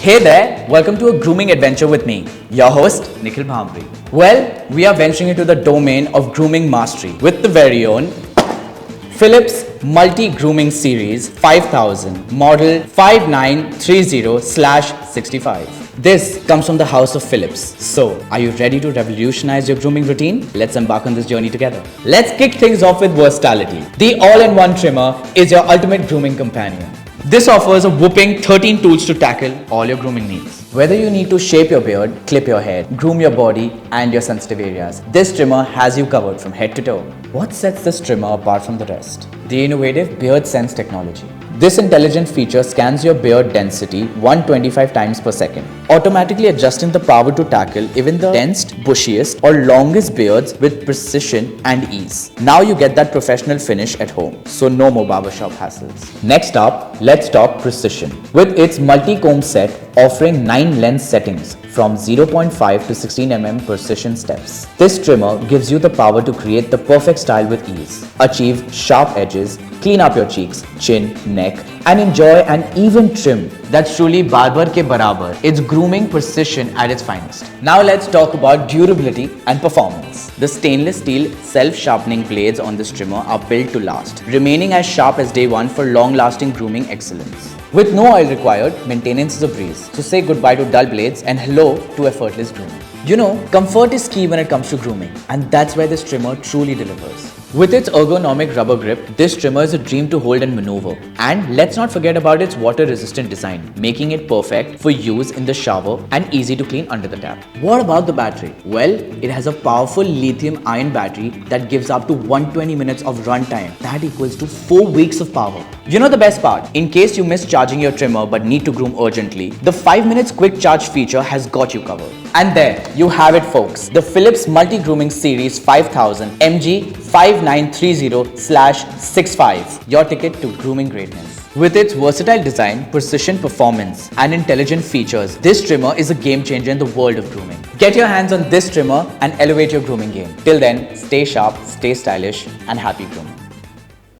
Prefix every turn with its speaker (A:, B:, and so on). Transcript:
A: Hey there, welcome to a grooming adventure with me, your host Nikhil Bhamri. Well, we are venturing into the domain of grooming mastery with the very own Philips Multi-Grooming Series 5000 model 5930/65. This comes from the house of Philips. So, are you ready to revolutionize your grooming routine? Let's embark on this journey together. Let's kick things off with versatility. The all-in-one trimmer is your ultimate grooming companion. This offers a whopping 13 tools to tackle all your grooming needs. Whether you need to shape your beard, clip your hair, groom your body and your sensitive areas, this trimmer has you covered from head to toe. What sets this trimmer apart from the rest? The innovative Beard Sense technology. This intelligent feature scans your beard density 125 times per second, automatically adjusting the power to tackle even the densest, bushiest or longest beards with precision and ease. Now you get that professional finish at home, so no more barbershop hassles. Next up, let's talk precision. With its multi-comb set offering 9 length settings from 0.5 to 16 mm precision steps, this trimmer gives you the power to create the perfect style with ease. Achieve sharp edges, clean up your cheeks, chin, neck, and enjoy an even trim that's truly barber ke barabar. It's grooming precision at its finest. Now let's talk about durability and performance. The stainless steel self-sharpening blades on this trimmer are built to last, remaining as sharp as day one for long-lasting grooming excellence. With no oil required, maintenance is a breeze. So say goodbye to dull blades and hello to effortless grooming. You know, comfort is key when it comes to grooming, and that's where this trimmer truly delivers. With its ergonomic rubber grip, this trimmer is a dream to hold and maneuver. And let's not forget about its water-resistant design, making it perfect for use in the shower and easy to clean under the tap. What about the battery? Well, it has a powerful lithium-ion battery that gives up to 120 minutes of runtime. That equals to 4 weeks of power. You know the best part? In case you miss charging your trimmer but need to groom urgently, the 5 minutes quick charge feature has got you covered. And there, you have it folks, the Philips Multi-Grooming Series 5000 MG5930/65, your ticket to grooming greatness. With its versatile design, precision performance, and intelligent features, this trimmer is a game changer in the world of grooming. Get your hands on this trimmer and elevate your grooming game. Till then, stay sharp, stay stylish, and happy grooming.